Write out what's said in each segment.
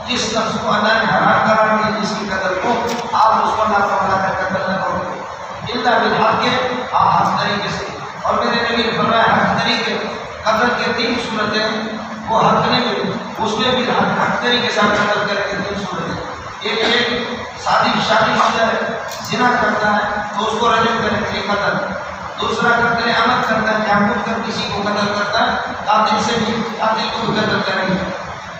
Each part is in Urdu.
جس نفس کو اللہ نے حرام قرار دیا جس کی قتل کو آپ اس کو اللہ تعالیٰ کا قتل نہ کرو الا بالحق کے آپ حق طریقے سے. اور میرے نبی نے فرمایا حق طریقے قتل کے 3 صورتیں وہ حق نہیں ہوئی اس میں بھی حق طریقے سے قتل کریں گے 3 صورتیں. ایک شادی شدہ ہے زنا کرتا ہے تو اس کو رجم کرنے کے لیے قتل. دوسرا قتل عمد کرتا ہے جان بوجھ کر کسی کو قتل کرتا ہے قاتل سے بھی قاتل کو بھی قتل کریں گے.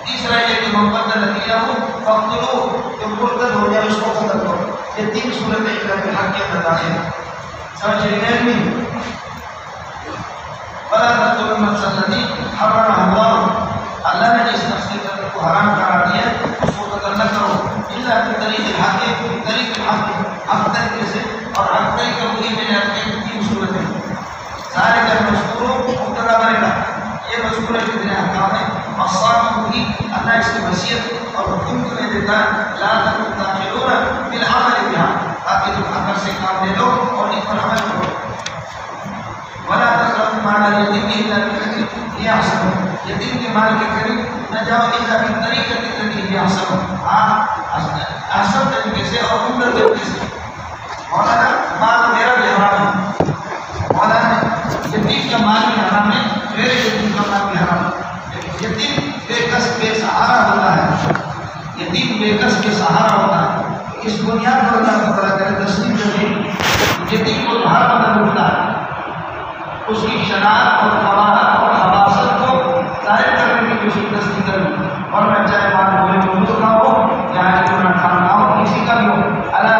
تیسرا یہ کہ محمد نبیہ ہو فقتلو جو مرتد ہو جائے اس کو قتل کرو. یہ 3 صورتیں اقرار بالحق کے اندر داخل ہیں. سمجھ رہے ہیں نہیں؟ ولا تقتلوا النفس التي حرمها الله اللہ نے جس نفس کے قتل کو حرام قرار دیا اس کو قتل نہ کرو الا بطریق الحق طریق الحق حق طریقے سے. اور حق طریقے وہی میں نے آپ کے 3 صورتیں سارے کا مذکور مبتدا بنے گا. یہ مذکور ہے کتنے احکام ہیں مقصد وہی اللہ اس کی وصیت اور حکم تمہیں دیتا ہے لا تتخذون بالعمل بها تاکہ تم عمل سے کام لے لو اور ان پر عمل کرو. ولا تقربوا مال اليتيم الا بالتي هي احسن یتیم کے مال کے قریب نہ جاؤ الا بالطریقہ التي هي احسن احسن طریقے سے اور عمدہ طریقے سے. مولانا مال میرا بھی حرام ہے مولانا یتیم کا مال بھی حرام ہے میرے یتیم کا مال بھی حرام ہے. یتیم بے کس بے سہارا ہوتا ہے یتیم بے کس بے سہارا ہوتا ہے. اس بنیاد پر اللہ تعالیٰ کرے تسلیم کرے یتیم کو باہر پتہ ملتا ہے اس کی شناخت اور قواعد اور حواست کو ظاہر کرنے کی کوشش تصدیق کریں. اور میں چاہے مال ہوئے موجود نہ ہو چاہے کیوں کھانا نہ ہو کسی کا بھی ہو اللہ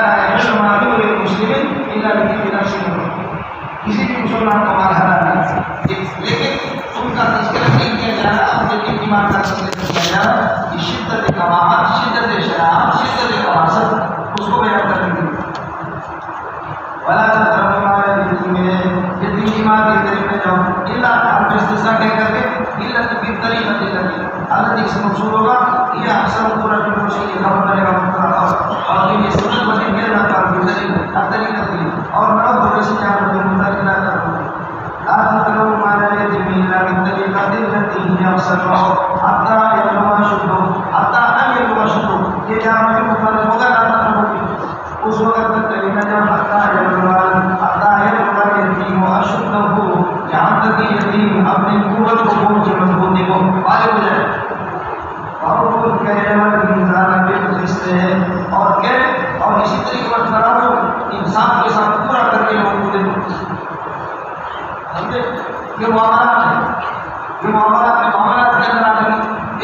مسلم الا بنفسه کسی بھی مسلمان کو مال حلال ہے لیکن ان کا تذکرہ نہیں کیا جا رہا اور لیکن ایمان کا تذکرہ کیا جا رہا کہ شدت قواعد شدت شرائط شدت حواست اس کو بیان کرنے کی. ولا تقربوا مال اليتيم یتیم کی مال کے طریقے میں جاؤ الا آپ استثناء کہہ کر کے الا بالطریقہ التي التي سے مقصود ہوگا یہ اکثر پورا جو سے یہ خبر کرے گا اور یہ سنت بنے میرے نام کا طریقہ اور نہ بڑے سے جان کو مطابق نہ کرو. لا تقربوا مال اليتيم الا بالطریقہ التي هي احسن حتى يبلغ اشده حتى ان يبلغ اشده یہ جان کے مطابق ہوگا نہ ہوگی اس وقت تک چلی نہ جاؤ حتى يبلغ اليتيم اشده جہاں تک یتیم اپنی قوت کو پہنچے مضبوطی کو بالغ ہو جائے. اور وہ کہنے والا انسان بالقسط ہے اور کہ اور اسی طریقے پر ترازو انصاف کے ساتھ پورا کر کے لوگوں کو دے دو. سمجھے یہ معاملات کے اندر آدمی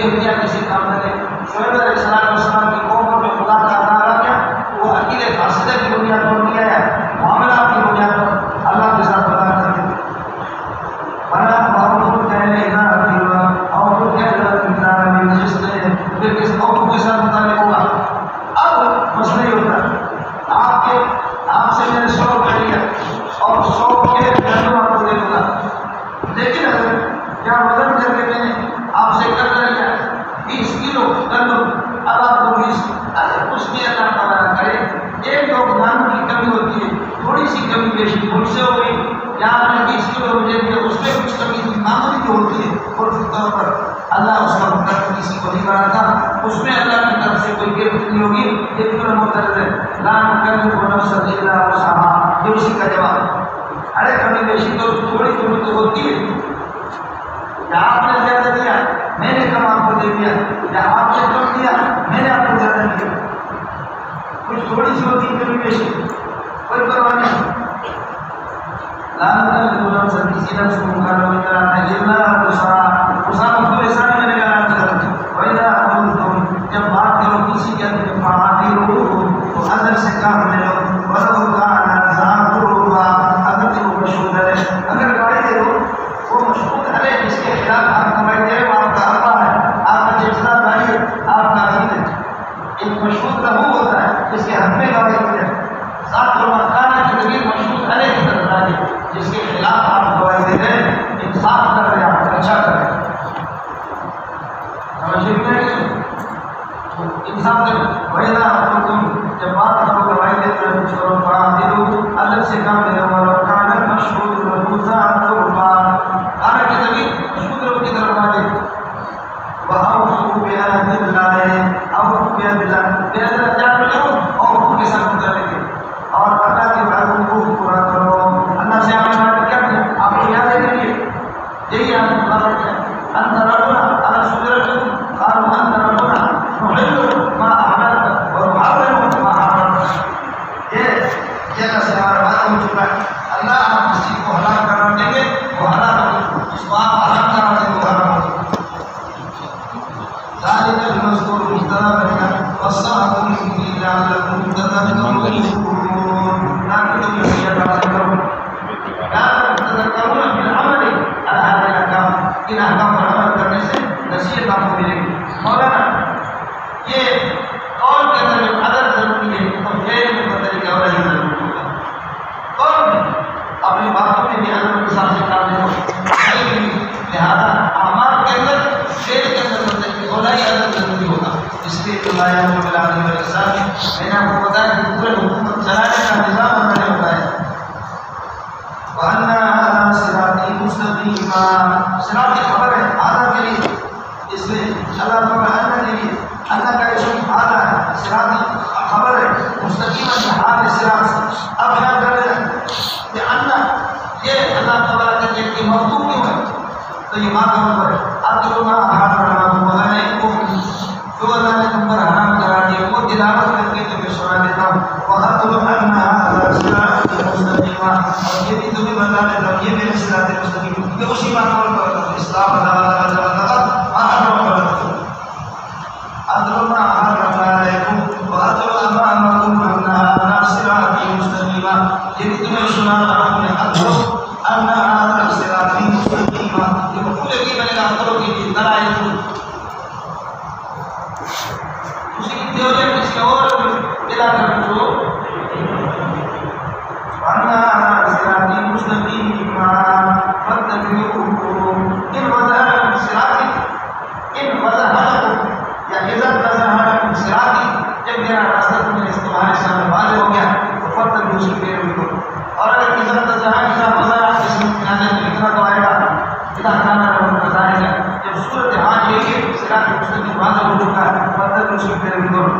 احتیاط کسی کام کرے. شعیب علیہ السلام کی قوم پر خدا کا عذاب آ گیا وہ عقیدے فاسدہ کی بنیاد پر نہیں آیا معاملات کی بنیاد پر اللہ کے ساتھ بتا کر کے بنا معروف کہنے نہ رکھیے اور وہ کہنا انسان میں جس نے پھر کس قوم کے ساتھ متعلق ہوگا. اب مسئلہ یہ ہوتا ہے آپ سے میں نے 100 کر لیا اور 100 کے گندم آپ کو دے دوں گا لیکن اگر کیا وزن کر کے میں نے آپ سے کر لیا 20 کلو گندم اب آپ کو 20 اس میں اللہ تعالیٰ کرے ایک دو دان کی کمی ہوتی ہے تھوڑی سی کمی بیشی مجھ سے ہو گئی یا آپ نے 20 کلو مجھے دیا اس میں کچھ کمی معمولی جو ہوتی ہے اور طور پر اللہ اس کا مقرر کسی کو نہیں بناتا اس میں اللہ کی طرف سے کوئی گرفت نہیں ہوگی. یہ پورا مقرر ہے لا نکلف نفسا الا وسعها یہ اسی کا جواب. ارے کمی بیشی تو تھوڑی تھوڑی تو ہوتی ہے یا آپ نے زیادہ دیا میں نے کم آپ کو دے دیا یا آپ نے کم دیا میں نے آپ کو زیادہ دیا کچھ تھوڑی سی ہوتی ہے کمی بیشی کوئی پرواہ نہیں. لا نکلف نفسا کسی نفس کو مقرر نہیں کراتا الا وسعها کو ایسا میں نے کہا وَإِذَا أَمَرْتُمْ جب بات کرو کسی کے اندر فَعَادِلُوهُ تو اندر سے کام لے لو وَلَوْ كَانَ ذَا قُرْبَىٰ اگر وہ مشہود ہے اگر گاڑی دے دو وہ مشہود ہے جس کے خلاف آپ گواہی دے رہے آپ کا ابا ہے آپ کا جتنا بھائی ہے آپ کا عزیز ہے. ایک مشہود کا وہ ہوتا ہے جس کے حق میں گواہی دے رہے ساتھ خانہ کی طبیعت مشہود ہے کی طرف جس کے خلاف آپ گواہی دے رہے انصاف کر رہے آپ اچھا کر رہے انسان جب ویلا تم جب بات کرو گواہی دیتے ہیں کچھ کرو فاعدلو الگ سے کام لے لو اور کان مشہود ربوزا قربا کان کی طبیعت مشہود رب کی طرف آ گئی وَأَوْفُوا بِعَهْدِ اللَّهِ کیا دلا میرے اندر جان کرو اور ان کے ساتھ گزارے تھے اور اللہ کے وعدوں کو پورا کرو. اللہ سے آپ نے کیا کیا آپ کو یاد ہے کہ یہی آپ کو بتا دیا انت ربنا انا سجرتكم قالوا انت ربنا نحل ما احللت ونحرم ما حرمت. یہ اللہ سے ہمارا وعدہ ہو چکا ہے. اللہ آپ کسی کو حلال قرار دیں گے وہ حلال ہوگا, اس کو آپ حرام قرار دیں گے وہ حرام ہوگا. ذلك المذكور مختلف والصعب به لعلكم تذكرون. لكن يتذكرون لا تتذكرون بالعمل على هذه الاحكام. ان احکام پر عمل کرنے سے نصیحت آپ کو ملے گی. مولانا یہ قول کے اندر جو عدد ضروری ہے تو فعل میں کا طریقہ اور ہی ضروری ہوگا. قول اپنی باتوں میں بھی عدد کے ساتھ کام نہیں لہذا اعمال کے اندر فعل کے اندر اور ہی عدد ضروری ہوگا. اس لیے اللہ رب العالمین کے ساتھ میں نے آپ کو بتایا کہ پورے حکومت چلانے کا نظام اللہ نے بتایا. وَأَنَّ هَذَا صِرَاطِي مُسْتَقِيمًا صراط کی خبر ہے آدھا کے لیے, اس لیے اللہ تعالیٰ کے لیے اللہ کا اسم آدھا ہے, صراط کی خبر ہے مستقیمًا سے حال صراط سے. اب خیال کر لیں کہ اللہ یہ اللہ تعالیٰ کے لیے کہ مخلوق کیوں ہے تو یہ ماں کا نمبر ہے. آپ کو نہ حرام جو اللہ نے تم پر حرام کرا دیا وہ تلاوت کر کے تمہیں سنا دیتا ہوں. وَأَتْلُ عَنْهَا صِرَاطً مُسْتَقِيمًا اور یہ بھی تمہیں بتا دیتا ہوں یہ میرے صراط مستقیم کہ اسی بات پر اسلام أَتْلُ مَا حَرَّمَ عَلَيْكُمْ وَأَتْلُ أَمَامَكُمْ أَنَّهَا صِرَاطِي مُسْتَقِيمًا. یہ بھی تمہیں سنا رہا ہوں أَتْلُ أَنَّهَا صِرَاطِي مُسْتَقِيمًا. یہ مفعول کی میں نے کہا أَتْلُ کی دلائل اسی کی تھیوری کسی اور ملا کر جو وَأَنَّهَا صِرَاطِي مُسْتَقِيمًا فَاتَّبِعُوهُ إِنْ وَضَحَ لَكُمْ صِرَاطِي إِنْ وَضَحَ لَكُمْ یا اِذَا وَضَحَ لَكُمْ صِرَاطِي جب میرا راستہ تمہیں تمہارے سامنے واضح ہو گیا تو فَاتَّبِعُوهُ اس کی پیروی کرو. اور اگر اِذَا وَضَحَ اس میں بنانے میں لکھنا تو آئے گا اِذَا كَانَ لَكُمْ كَذَلِكَ جب صورت حال یہی ہے صراط مستقیم واضح ہو چکا ہے فَاتَّبِعُوهُ اس کی پیروی کرو.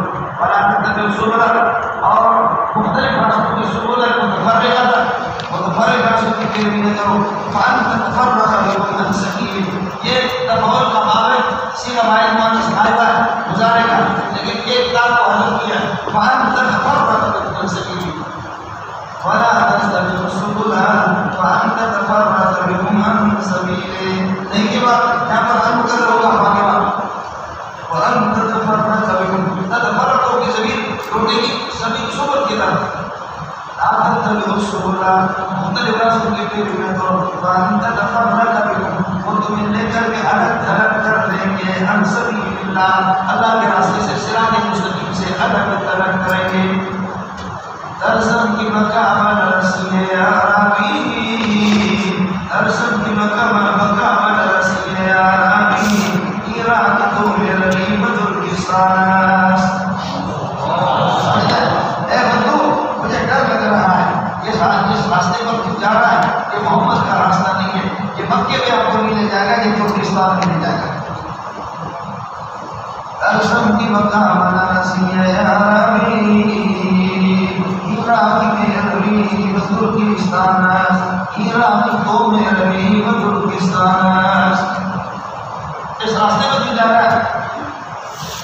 وَلَا تَتَّبِعُوا السُّبُلَ اور مختلف راستوں کی سبل متفرق راستوں کی پیروی نہ کرو. فَأَنْتَفَرَّقَ بِكُمْ عَنْ سَبِيلِهِ یہ تفاول کا ماوے سیدھا مائل مانس آئے گزارے گا لیکن ایک کام کو حضرت کیا فَأَنْتَفَرَّقَ بِكُمْ عَنْ سَبِيلِهِ وَلَا تَتَّبِعُوا السُّبُلَ فَأَنْتَفَرَّقَ بِكُمْ عَنْ سَبِيلِهِ. نہیں کہ بات یہاں پر ہم کر ہوگا ہمارے بات وَأَنْتَفَرَّقَ بِكُمْ تَتَفَرَّقُوا کی زمین روٹے کی سبیل سبل کی طرف آپ تتبعوا السبل مختلف راستوں کی پیروی نہ کرو. فَأَنْتَفَرَّقَ بِكُمْ وہ تمہیں لے کر کے الگ تھلگ کر دیں گے عن سبیل اللہ اللہ کے راستے سے صراط مستقیم سے الگ تھلگ کریں گے. درسم کی مقام رسی عربی درسم کی مقام رسی عربی ایران تو میرے بدرگستان. اے بندو مجھے ڈر لگ رہا ہے یہ جس راستے پر تو جا رہا ہے یہ محمد کا راستہ نہیں ہے, یہ مکے میں آپ کو نہیں لے جائے گا, یہ ترکستان میں لے جائے گا. درسم کی مقام رسی عربی ایران میرے بدرگستان ایران تو میرے بدرگستان. اس راستے پر تو جا رہا ہے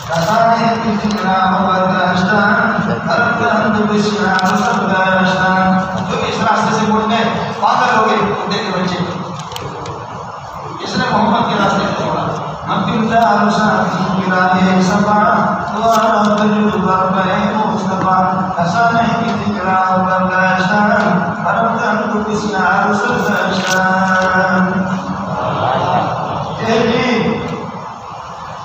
کسانے کی فکرہ برداشتان ارکند بسیار سرداشتان. جو اس راستے سے مڑ گئے پاگل ہو گئے اٹھے کے بچے اس نے محمد کے راستے کو چھوڑا. مکمدہ رسان گرانے سبا دوارا تجربہ پہ مصطفیٰ کسانے کی فکرہ برداشتان ارکند بسیار سرداشتان.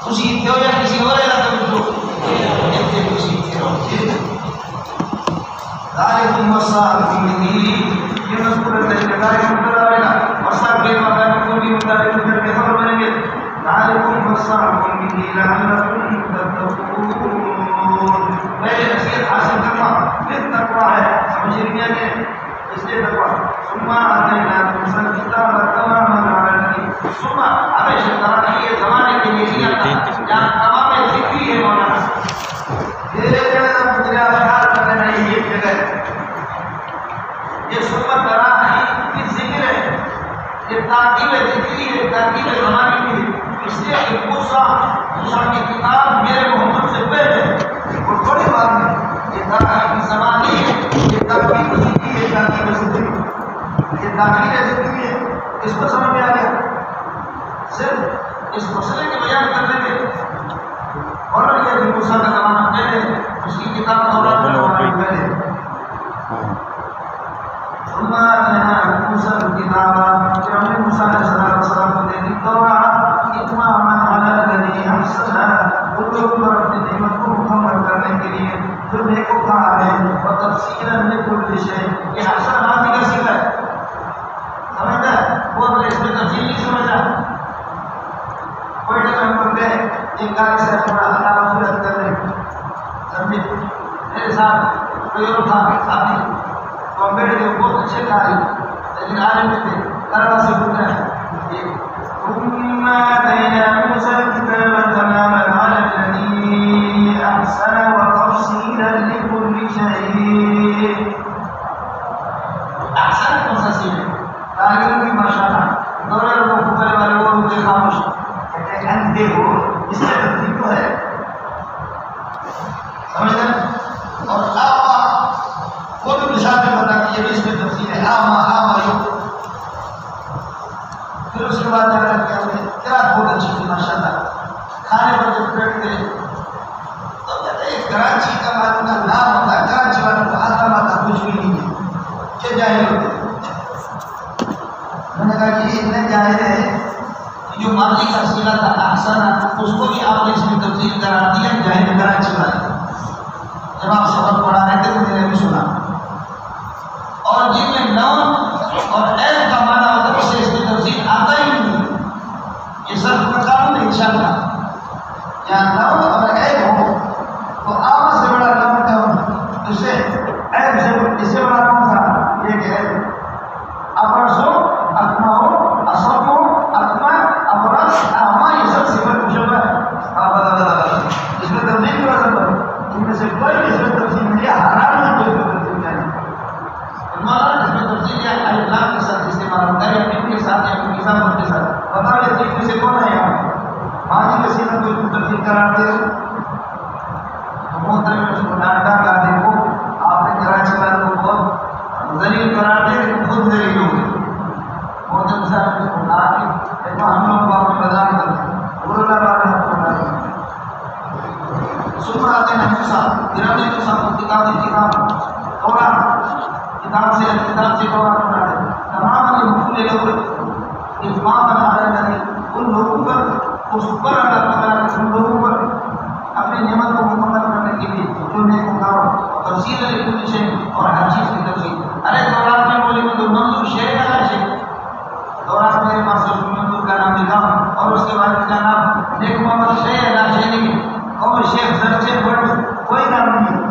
خوشی تھے ہو یا کسی اور علاقے میں جو ایک خوشی تھے ہو ذالکم وصاکم بہ یہ مذکور ہے کہ ذالکم مطلب ہے وصاک بے مطلب کو بھی مطابق کر کے خبر بنیں گے. ذالکم وصاکم بہ لعلکم تتقون. پہلے نصیحت حاصل کرنا پھر تقویٰ ہے سمجھ لیا کہ اس لیے تقویٰ ثم آتیناکم الکتاب تماما علی ثم ہمیشہ طرح یہ زمانے کے لیے نہیں آتا یہاں تمام ذکری ہے مولانا ترکیب زمانے کی اس لیے کہ موسیٰ کی کتاب میرے محمد سے پہلے اور بڑی بات ہے یہ ترکیب زمانی ہے، یہ ترکیب زندگی ہے، یہ داخل زندگی ہے. اس کو سمجھ میں آ گیا؟ صرف اس مسئلے کے بیان کرنے میں اور یہ کہ موسیٰ کا زمانہ پہلے اس کی کتاب تورات کا زمانہ پہلے. ثم آتينا موسى الكتاب پھر ہم نے موسیٰ علیہ السلام کو دے دی تورات اتماما علی الذی احسن ان لوگوں پر اپنی نعمت کو مکمل کرنے کے لیے جو نیکوکار ہے اور تفصیلا لکل شیء. یہ احسن ماضی کا صیغہ ہے، سمجھتا ہے وہ اپنے اس میں تفصیل نہیں سمجھا. کوئی ٹائم ہم لوگ گئے ایک گاڑی سے تھوڑا اللہ مغفرت کر رہے سمجھے میرے ساتھ کوئی اور تھا ساتھی تو ہم بیٹھ گئے بہت اچھے کاری لیکن عالم میں تھے کروا سے گزرا ہے. ثم آتينا موسى الكتاب تماما على الذي أحسن وتفصيلا لكل شيء. أحسن کون سا سین ہے؟ طالبوں کی ماشاءاللہ دورے لوگوں کو کرنے والے وہ مجھے خاموش کہتے ہیں اندھے ہو اس میں ترتیب تو ہے سمجھ گئے. اور آما وہ بھی مثال میں بتا کہ یہ بھی اس میں تفصیل ہے. آما یو پھر اس کے بعد جا کر کے ہم نے قرات بہت اچھی تھی ماشاءاللہ. کھانے پر جب بیٹھتے تو کہتے ہیں کراچی کا نام ہوتا ہے، کراچی والوں کو آتا ماتا کچھ بھی نہیں ہے، یہ جاہل ہوتے. میں نے کہا کہ یہ اتنے جاہل ہے کہ جو ماضی کا صیغہ تھا احسن اس کو بھی آپ نے اس میں تفصیل قرار دیا جاہل کراچی والے. جب آپ سبق پڑھا رہے تھے تو میں نے بھی سنا. اور جن میں نون اور عیب کا معنی ہوتا ہے اسے اس میں تفصیل آتا ہی نہیں. یہ صرف کا قانون ہے انشاءاللہ. یہاں نون اور عیب ہو تو آما سے بڑا نون کا ہو اس سے عیب سے اس سے بڑا کون تھا؟ یہ کہ ابرسو اکماؤ اصبو اکما ابرس آما یہ سب صفت مشبہ ہے. اس میں تفصیل کی وجہ پر ان میں سے کوئی اس میں تفصیل نہیں ہے. حرام ہے کوئی تفصیل نہیں. ہمارا اس میں تفصیل ہے الف لام کے ساتھ استعمال ہوتا ہے، ان کے ساتھ یا ان کے ساتھ بتا دیں تین میں سے کون ہے یہاں ماضی کے سینہ کو تفصیل قرار دے تو محترم اس کو ڈانٹا کا دیکھو آپ نے کراچی والوں کو بہت ذلیل قرار دے لیکن خود ذلیل ہو گئے. محترم صاحب نے کہا کہ ہم لوگ کو آپ بدام کرتے ہیں اللہ والے ہم کو ڈالیں. ثم آتينا موسى پھر ہم نے موسیٰ کو کتاب تورات کتاب سے تورات پڑھا ہے تمام لکل لوگ اتماما علی الذی ان لوگوں پر اس پر اللہ تعالیٰ نے ان لوگوں پر اپنی نعمت کو مکمل کرنے کے لیے جو نیکوکار تفصیل لکل شیء اور ہر چیز کی تفصیل. ارے تورات میں بولی میں تو منظور شیء کا نام شیء تورات میرے پاس منظور کا نام لکھا اور اس کے بعد کا نام نیک محمد شیء اللہ شیء نہیں اور شیخ زرچے بڑھ کوئی نام نہیں.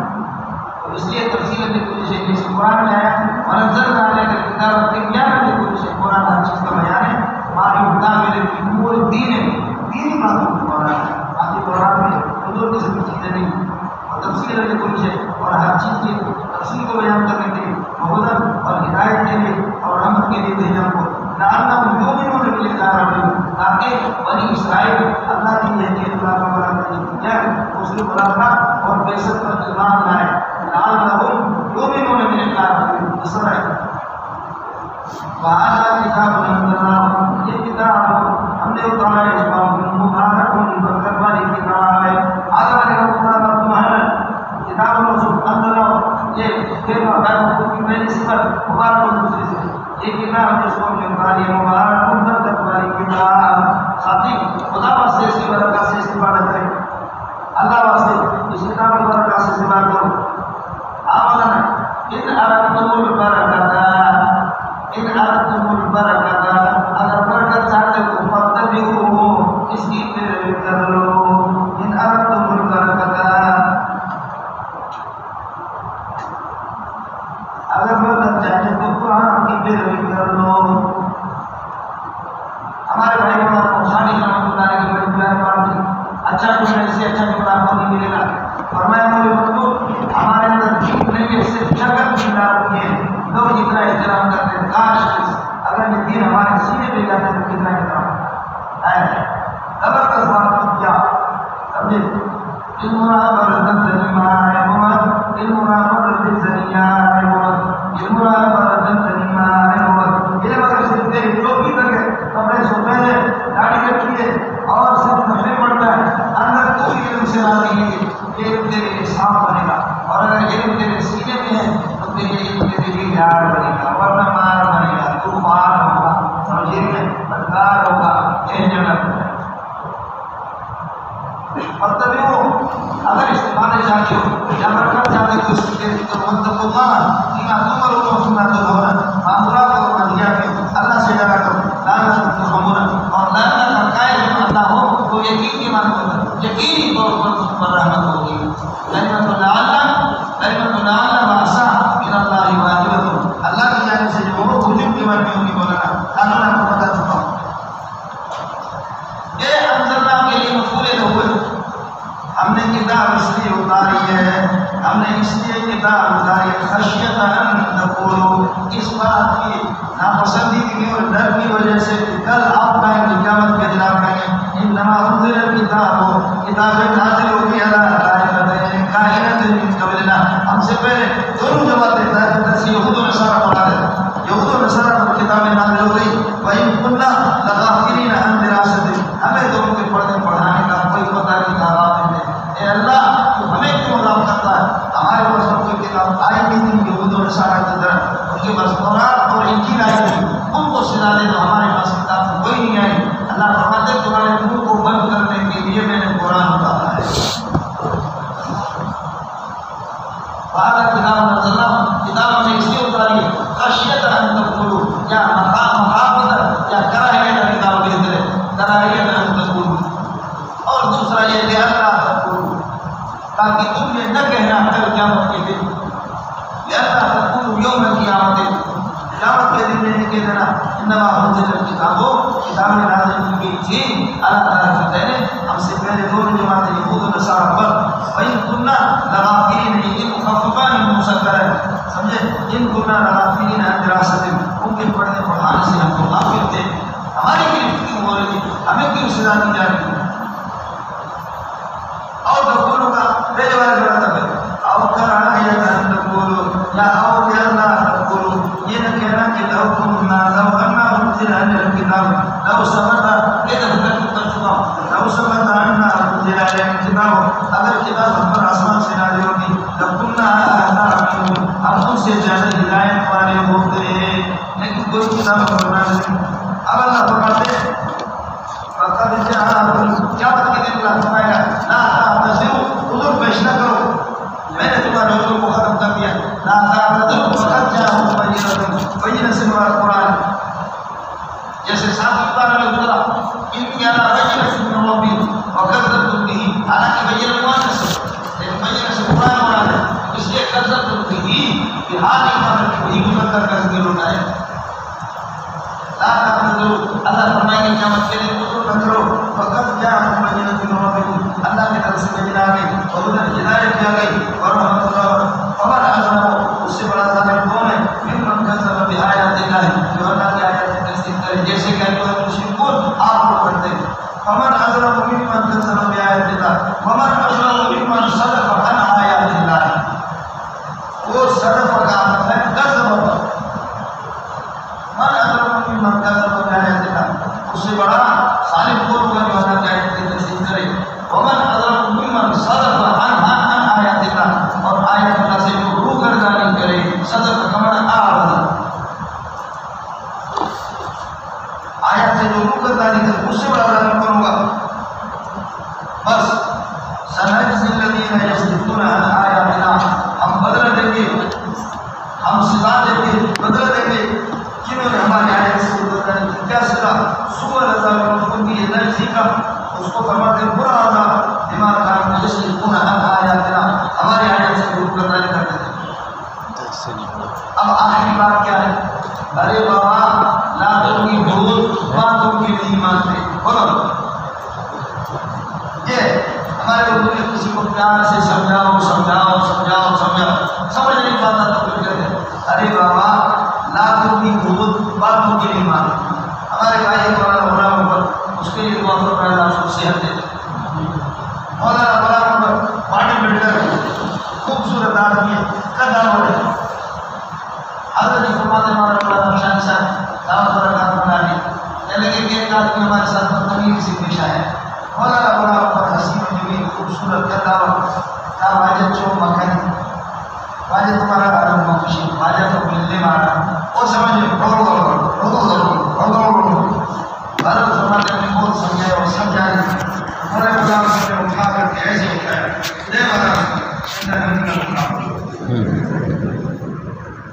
اس لیے تفصیل لکل شیء جس قرآن میں آیا ونزلنا علیک الکتاب تبیانا لکل شیء قرآن ہر چیز کا بیان ہے. مالی مطابق امور دین ہے دینی باتوں کو قرآن ہے. باقی قرآن میں حضور کی سب چیزیں نہیں اور تفصیل لکل شیء اور ہر چیز کی تفصیل کو بیان کرنے کے لیے ہدن اور ہدایت کے لیے اور رحمت کے لیے بھیجا ہم کو لعلہم یؤمنون بلقاء ربہم تاکہ بنی اسرائیل اللہ کی یہ اللہ کا کیا اس کی ملاقات اور بیست پر ایمان لائے. لعلہم یؤمنون بلقاء ربہم اسرائیل وہذا کتاب انزلناہ یہ کتاب ہم نے اتارا ہے اس باب مبارک برکت والی کتاب ہے. آگے والے کتاب کتاب رسول انزلناہ یہ پھر مبارک کی پہلی صفت مبارک دوسری صفت یہ کتاب جس کو مبارک برکت والی کتاب. ساتھی خدا واسطے اس کی برکت سے استفادہ کریں اللہ واسطے اس کتاب کی برکت سے استفادہ کرو. آمنا ان اردتم البرکت اگر برکت چاہتے ہو فاتبعوہ اس کی پیروی کر لو. ان اردتم البرکت اگر برکت چاہتے تو قرآن کی پیروی کر لو. ہمارے بھائی مولانا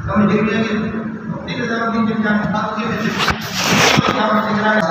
kami dikelilingi tidak dalam pinjam yang aku kita kami dikelilingi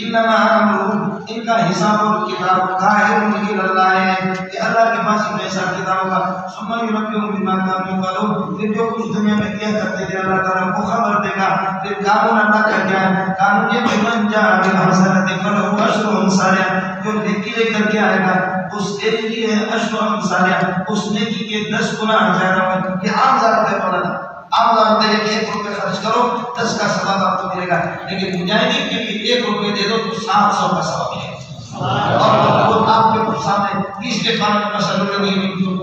انما امرهم ان کا حساب اور کتاب ظاہر نکل اللہ ہے کہ اللہ کے پاس ایک ایسا کتاب ہوگا ثم ينبئهم بما كانوا يعملون پھر جو کچھ دنیا میں کیا کرتے تھے اللہ تعالیٰ کو خبر دے گا. پھر قانون اللہ کا کیا ہے؟ قانون یہ کہ من جاء بالحسنۃ فله عشر امثالها، جو نیکی لے کر کے آئے گا اس کے لیے عشر امثالها، اس نیکی کے 10 گنا زیادہ ہوگا. یہ عام ضابطہ ہے مولانا، آپ جانتے ہیں کہ 1 روپے خرچ کرو 10 کا ثواب آپ کو ملے گا، لیکن مجاہدین کے لیے 1 روپے دے دو تو 700 کا ثواب ملے گا. اور آپ کے سامنے 20 کے بارے میں مسئلہ لگی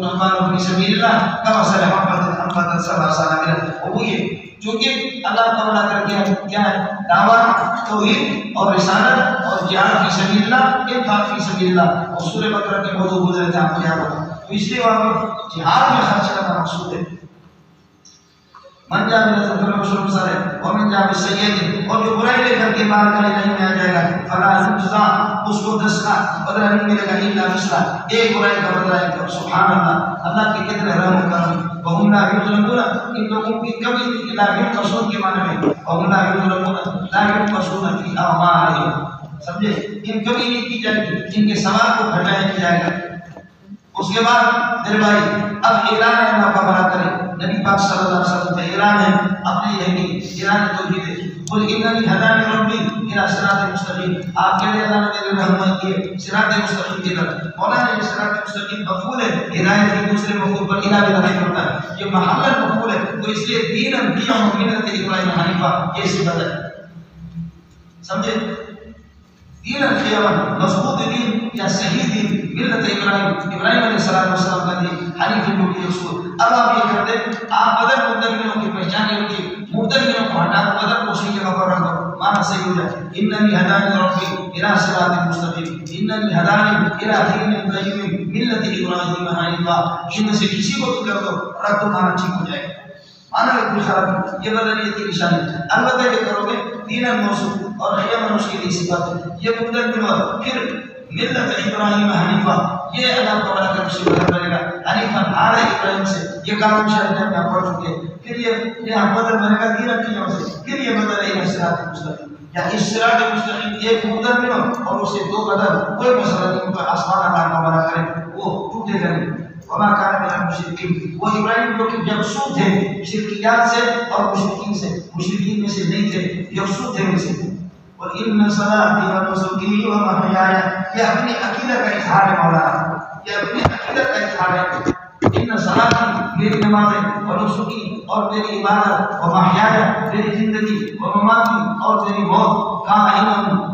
نعمان فی سبیل اللہ کا مسئلہ محمد صلی اللہ علیہ وسلم وہ یہ چونکہ اللہ تعالیٰ کر کے کیا ہے دعوت توحید اور رسالت اور جہاد فی سبیل اللہ انفاق فی سبیل اللہ اور سورہ بقرہ کے موضوع گزرے تھے آپ کو یاد ہوگا. تو اس لیے وہاں پر جہاد میں خرچ کرنا مقصود ہے. من جاء بالحسنۃ فله عشر ومن جاء بالسیئۃ، اور جو برائی لے کر کے مال کا نہیں میں آ جائے گا فلا یجزا، اس کو 10 کا بدلہ نہیں ملے گا الا مثلا، ایک برائی کا بدلہ ہے. سبحان اللہ، اللہ کے کتنے رحم و کرم. وهم لا يظلمون، ان لوگوں کی کمی نہیں، لا ينقصون کے معنی میں وهم لا يظلمون لا ينقصون في اعمالهم، سمجھے؟ ان کمی نہیں کی جائے گی، ان کے ثواب کو گھٹایا نہیں جائے گا. اس کے بعد میرے بھائی اب اعلان ہے اللہ کا بڑا کرے. نبی پاک صلی اللہ علیہ وسلم کا اعلان ہے اپنی اعلان توحید ہے. قل اننی ہدانی ربی الی صراط مستقیم، آپ کے لیے اللہ نے میرے رحمت کی صراط مستقیم کی طرف. مولانا یہ صراط مستقیم مفعول ہے، ہدایت کے دوسرے مفعول پر الہ بھی نہیں ہوتا ہے، یہ محل مفعول ہے، تو اس لیے دین انبیاء و ملت ابراہیم حنیفہ یہ صفت ہے. سمجھے؟ دین القیامت مضبوط دین یا صحیح دین ملت ابراہیم علیہ السلام کا دین حنیف نبی رسول. اب آپ یہ کرتے آپ بدل مبتدعوں کی پہچان یہ ہوتی ہے، مبتدعوں کو ہٹا بدل کو اسی جگہ پر رکھ دو، معنی صحیح ہو جائے. اننی ہدانی ربی الی صراط مستقیم اننی ہدانی الی دین قیم ملت ابراہیم حنیفہ. ان میں سے کسی کو بھی کر دو رکھ دو، معنی ٹھیک ہو جائے گا. معنی بالکل خراب، یہ بدلیت کی نشانی. البتہ یہ کرو گے دین موصوف اور قیام اس کے لیے صفات ہے. یہ مبتدع پھر ملت ابراہیم حنیفہ، یہ اللہ تعالیٰ کا رسول بنے گا. حنیفہ آل ابراہیم سے یہ قانون شریعت میں آپ پڑھ چکے. پھر یہ بدل بنے گا دین کی وجہ سے. پھر یہ بدل ہے صراط مستقیم، یا اس صراط مستقیم ایک مبتدع اور اسے 2 بدل، کوئی مسئلہ نہیں ہوگا. آسمان اللہ کا بنا کرے وہ ٹوٹے گا نہیں. وما كان من المشركين، وہ ابراہیم جو کہ یکسو تھے شرکیات سے اور مشرکین سے، مشرکین میں سے نہیں تھے، یکسو تھے ان سے. اور ان صلاتي ونسكي ومحياي، یہ اپنی عقیدہ کا اظہار ہے مولانا، یہ اپنی عقیدہ کا اظہار ہے. ان صلاتي میری نمازیں، ونسكي اور میری عبادت، ومحياي میری زندگی، ومماتي اور میری موت، قائم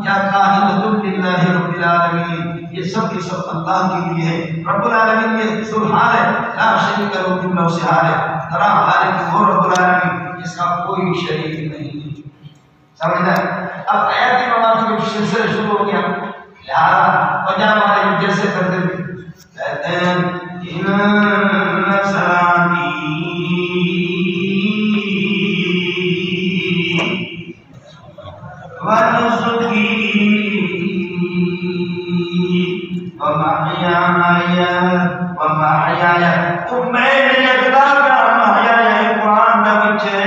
یا قائمۃ للہ رب العالمین، یہ سب کے سب اللہ کے لیے ہے. رب العالمین یہ سبحان ہے، لا شریک لہ جملہ سے حال ہے، ترا حال ہے وہ رب العالمین جس کا کوئی شریک نہیں. سمجھنا ہے؟ اب آیات نماز کے سلسلے شروع ہو گیا، لہذا پنجاب والے جیسے کرتے کہتے ہیں ان صلاتی ونسکی ومحیایا، تو میں نے اقدار کا محیایا قرآن کا بچے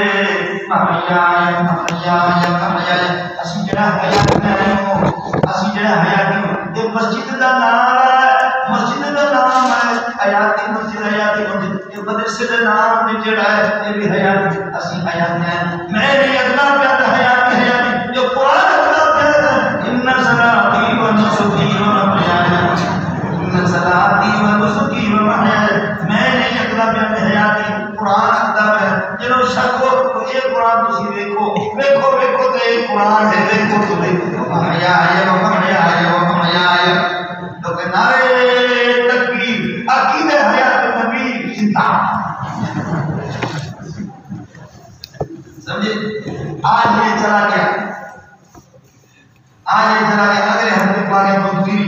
محیایا محیایا محیایا. اسی جڑا حیات میں ہوں، اسی جڑا حیات میں یہ مسجد کا نام ہے، مسجد کا نام ہے حیاتی مسجد، حیاتی مسجد. یہ مدرسے کا نام بھی جڑا ہے یہ بھی حیات، اسی حیات میں ہیں. میں نے اقدار کا حیات حیاتی جو قرآن اقدار کہتا ہے ان صلاتی ونسکی ومحیایا صلاتی ونسکی ومحیایا. میں نے اقدار کا حیاتی قرآن اقدار ہے. جنہوں شک ہو تو یہ قرآن تسی دیکھو دیکھو دیکھو تو یہ قرآن ہے، دیکھو تو دیکھو ومحیایا ومحیایا ومحیایا. تو کہ نعرے تکبیر عقیدہ حیات نبی زندہ. سمجھے؟ آج یہ چلا گیا، آج یہ چلا گیا. اگلے ہفتے پاگے مغفری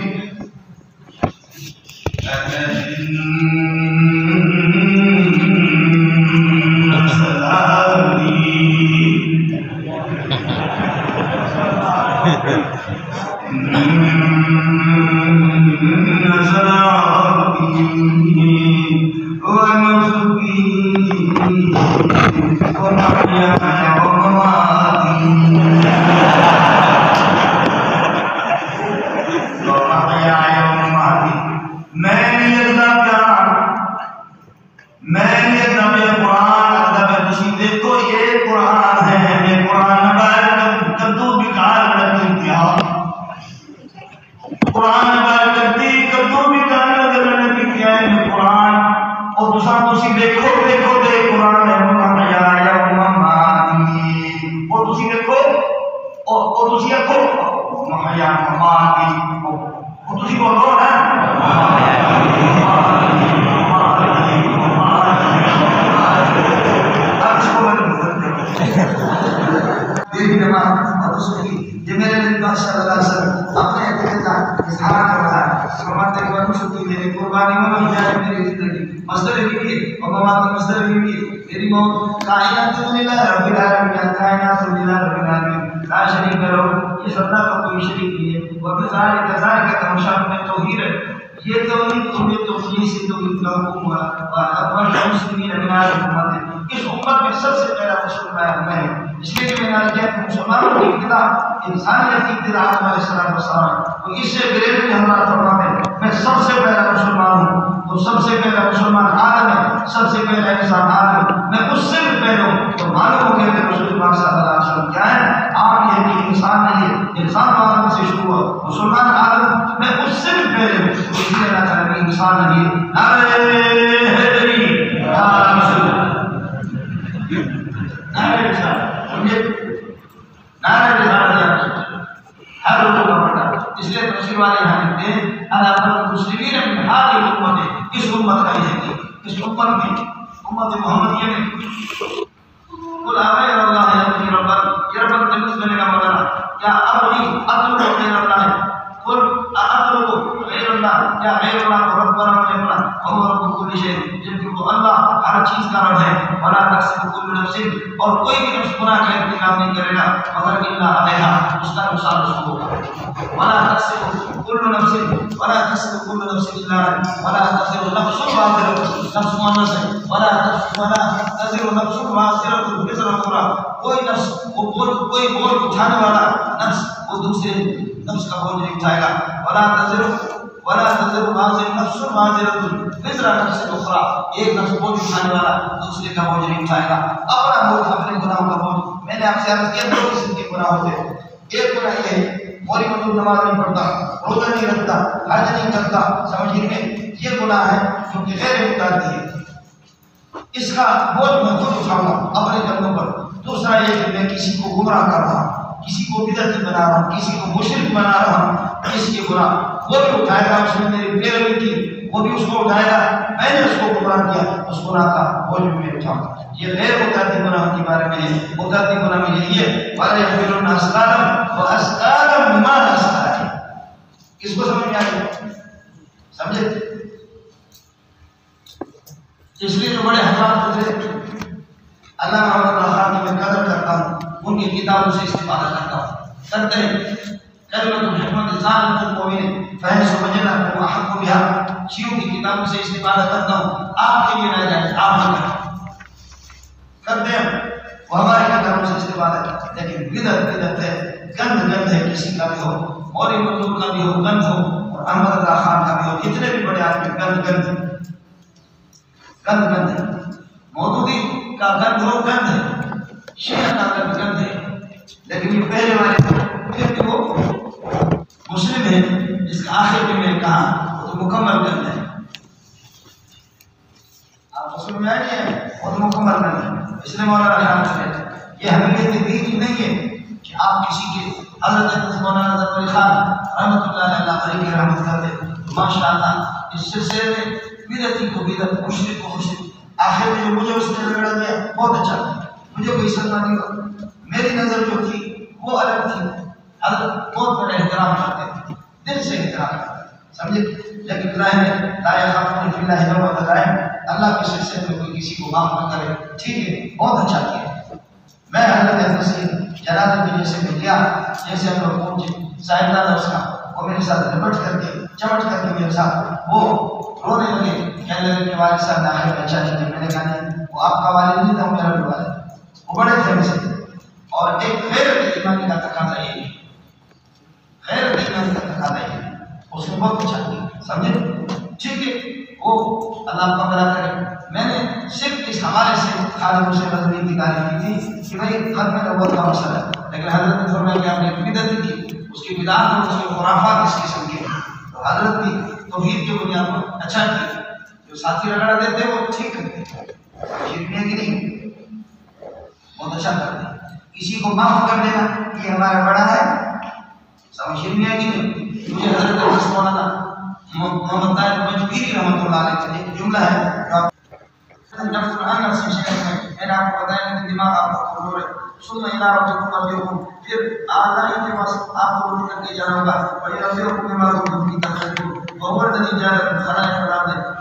میں نے نبی قرآن ادب تسی دیکھو یہ قرآن ہے یہ قرآن بار کدو بیکار لگتی کیا قرآن بار کدی کدو بیکار لگتی کیا ہے قرآن اور دوسرا تسی دیکھو دیکھو دے قرآن ہے محیا یوم ماتی اور تسی دیکھو اور تسی دیکھو محیا ماتی اور تسی بولو نا صلی اللہ علیہ وسلم اپنے عقیدے کا اظہار کر رہا ہے فرماتے ہیں کہ چھٹی میری قربانی میں جائے میری زندگی مصدر بھی ہے اور مواد مصدر بھی ہے میری موت کائنات للہ رب العالمین کائنات للہ رب العالمین لا شریک له یہ سب کا کوئی شریک نہیں ہے وہ کذالک کا مشابہ میں توحید ہے یہ توحید تمہیں توحید سے توحید کا حکم ہوا اور اول مسلمین من الامت اس امت میں سب سے پہلا مسلمان میں اس لیے کہ میں نے کہا کہ مسلمانوں کی ابتدا انسانیت کی ابتدا آدم علیہ السلام تو اس سے گریڈ میں ہمارا فرمان ہے میں سب سے پہلا مسلمان ہوں تو سب سے پہلا مسلمان آدم ہے سب سے پہلا انسان آدم میں اس سے بھی پہلے ہوں تو معلوم ہو گیا کہ رسول اللہ صلی اللہ علیہ وسلم کیا ہے آپ یہ کہ انسان نہیں ہے انسان تو آدم سے شروع ہوا مسلمان آدم میں اس سے بھی پہلے ہوں تو اس لیے اللہ تعالیٰ نے انسان نہیں ہے نعرہ حیدری نعرہ مسلم نعرہ رسالت سمجھے نعرہ رسالت ہر لوگوں کا پڑھا اس لیے تفسیر والے یہاں لکھتے ہیں انا المسلمین من هذه الامه اس امت کا یہ ہے اس امت میں امت محمدیہ میں قل غیر اللہ یبغی ربا یہ رب تلمس بنے کا مولانا کیا ابغی اطلب غیر اللہ قل اطلب غیر اللہ کیا غیر اللہ کو رب بنا میں اور رب کل شیء جبکہ وہ اللہ ہر چیز کا رب ہے ولا تکسب کل نفس اور کوئی بھی نفس گناہ کا ارتکاب نہیں کرے گا مگر الا علیہا اس کا نقصان اس کو ہوگا ولا تکسب کل نفس ولا تکسب کل نفس الا ولا تزر نفس وازرة نفس مؤنث ولا تزر نفس وازرة وزر اخرى کوئی نفس کوئی بوجھ اٹھانے والا نفس وہ دوسرے نفس کا بوجھ نہیں اٹھائے گا ولا تزر وازر نفس وازرة وزر نفس اخرى ایک نفس بوجھ اٹھانے والا دوسرے کا بوجھ نہیں اٹھائے گا اپنا بوجھ اپنے گناہوں کا بوجھ میں نے آپ سے عرض کیا دو قسم کے گناہ ہوتے ہیں ایک گناہ یہ ہے موری مطلب نماز نہیں پڑھتا روزہ نہیں رکھتا حج نہیں کرتا سمجھیے میں یہ گناہ ہے جو کہ غیر متعدی ہے اس کا بوجھ میں خود اٹھاؤں گا اپنے کندھوں پر دوسرا یہ کہ میں کسی کو گمراہ کر رہا ہوں کسی کو بدعتی بنا رہا ہوں کسی کو مشرک بنا رہا ہوں اس کے گناہ وہ بھی اٹھائے گا اس نے میری پیروی کی وہ بھی اس کو اٹھائے گا میں نے اس کو گمراہ کیا اس گناہ کا بوجھ میں اٹھاؤں گا یہ غیر متعدی گناہ کے بارے میں ہے متعدی گناہ میں یہی ہے وَلَا يَحْمِلُونَ أَثْقَالَهُمْ وَأَثْقَالًا مِمَّا أَثْقَالَهُمْ اس کو سمجھ میں آئے سمجھے اس لیے جو بڑے حضرات گزرے اللہ محمد خان کی میں قدر کرتا ہوں ان کی کتابوں سے استفادہ کرتا ہوں کرتے ہیں کلمۃ الحکمت ذات المؤمن فہم سمجھنا کو حق کو بہا شیعوں کی کتابوں سے استفادہ کرتا ہوں آپ کے لیے نہ جائے آپ نہ کرتے ہیں وہ ہمارے کتابوں سے استفادہ کرتے ہیں لیکن بدعت ہے گند ہے کسی کا بھی ہو موری منظور کا بھی ہو گند ہو اور احمد اللہ خان کا بھی ہو جتنے بھی بڑے آدمی گند ہے مودودی کا گند ہو گند ہے شیعہ کا گند ہے لیکن یہ پہلے والے پھر بھی وہ مسلم ہے جس کا آخر میں نے کہا وہ تو مکمل گند ہے آپ مسلم میں آئیے وہ تو مکمل گند ہے اس لیے مولانا خان سے یہ حمیت دین نہیں ہے کہ آپ کسی کے حضرت مولانا ظفر علی خان رحمۃ اللہ علیہ کی رحمت کرتے ماشاء اللہ اس سلسلے میں بدعتی کو بدعت مشرک کو مشرک آخر میں جو مجھے اس نے رگڑا دیا بہت اچھا مجھے کوئی سلما نہیں ہوا میری نظر جو تھی وہ الگ تھی حضرت بہت بڑے احترام کرتے تھے دل سے احترام کرتے سمجھے لیکن ظاہر ہے لا یخافون فی اللہ لومۃ لائم اللہ کے سلسلے میں کوئی کسی کو معاف نہ کرے ٹھیک ہے بہت اچھا کیا میں حضرت تسلیم جناب کے جیسے میں گیا جیسے ہم لوگ پہنچے صاحبزادہ اس کا وہ میرے ساتھ لپٹ کر کے چمٹ کر کے میرے ساتھ وہ رونے لگے کہنے لگے کہ والد صاحب داخل میں اچھا نہیں میں نے کہا نہیں وہ آپ کا والد نہیں تھا وہ میرا بھی والد وہ بڑے تھے مجھ سے اور ایک غیرت ایمانی کا تقاضا یہ ہے غیرت ایمانی کا تقاضا یہ ہے اس نے بہت اچھا کیا سمجھے ٹھیک ہے وہ اللہ کا بڑا کرے میں نے اس حوالے سے خالد حسین غزنوی کی تعریف کی تھی کہ بھائی ختم نبوت کا مسئلہ ہے، لیکن حضرت نے فرمایا کہ آپ نے بدعت کی، اس کی بدعت اور اس کے خرافات اس قسم کے ہیں، تو حضرت کی توحید کی بنیاد پر اچھا کی، جو ساتھی رگڑا دیتے ہیں وہ ٹھیک کرتے ہیں، شرکیہ کی نہیں، بہت اچھا کرتے ہیں، کسی کو معاف کر دینا یہ ہمارا بڑا ہے، شرکیہ کی نہیں۔ مجھے حضرت مولانا محمد طاہر مجبیری رحمۃ اللہ علیہ کا ایک جملہ ہے جو میں نے آپ کو بتایا کہ دماغ آپ کا کمزور ہے، سن میں پھر آگاہی کے پاس آپ کو روٹ کر کے جانا ہوگا، اور یہ ربی حکم معلوم کی تفصیل بہت نتیجہ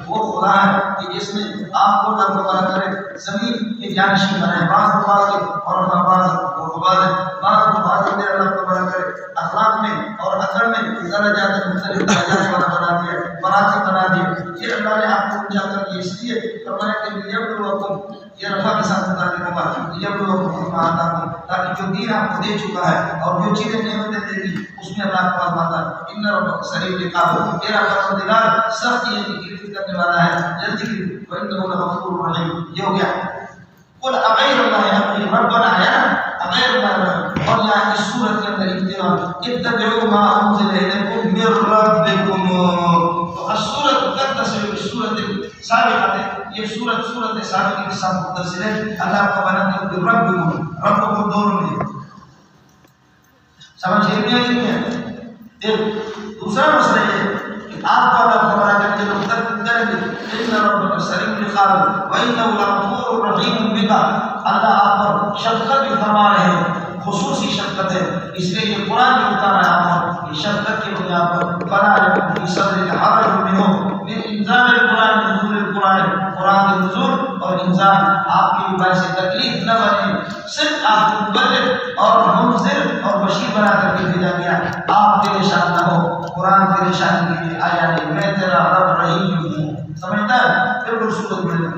وہ خدا ہے کہ جس نے آپ کو نرم بنا کرے زمین کے جانشین بنائے، بعض بعض کے اور بعض اللہ کو بنا کرے اخلاق میں اور عقل میں درجات مختلف درجات والا بنا دیا، مراتب بنا دیا، یہ اللہ نے آپ کو اونچا کر دیا، اس لیے فرمایا کہ لیبلوکم، یہ رفع کے ساتھ متعلق ہوگا، لیبلوکم ما آتاکم، تاکہ جو دین آپ کو دے چکا ہے اور جو چیزیں نعمتیں دے دی اس میں اللہ کو آزماتا ہے، ان ربک سریع العقاب، تیرا پروردگار سخت یہ گرفت کرنے والا ہے، جلدی کی، وانہ لغفور رحیم۔ یہ ہو گیا قل اغیر اللہ ابغی ربنا ہے نا، اغیر اللہ، اور یہاں اس سورت کے اندر ابتدا اتبعوا ما انزل الیکم من ربکم، تو السورۃ تتصل بالسورۃ السابقۃ، یہ سورت سابقہ کے ساتھ متصل ہے، اللہ کا بناتے ہیں ربکم، رب کو دونوں میں سمجھے نہیں ہے۔ ایک دوسرا مسئلہ یہ کہ آپ کو اللہ تعالیٰ کے لوگ ترک کریں گے، ان ربک سریع العقاب وانہ لغفور رحیم بک، اللہ آپ پر شفقت بھی فرما رہے ہیں، خصوصی شفقت ہے، اس لیے یہ قرآن میں اتارا ہے آپ پر، یہ شفقت کی بنیاد پر فلا یکن فی صدرک حرج منہ من انزال القرآن، نزول القرآن، قرآن کے نزول اور انزال آپ کے باعث تکلیف نہ بنے، صرف آپ کو مبلغ اور منذر اور بشیر بنا کر کے بھیجا گیا، آپ پریشان نہ ہو، قرآن پریشان کے لیے آیا نہیں، میں تیرا رب رحیم ہوں، سمجھتا ہے؟ بالکل صورت میں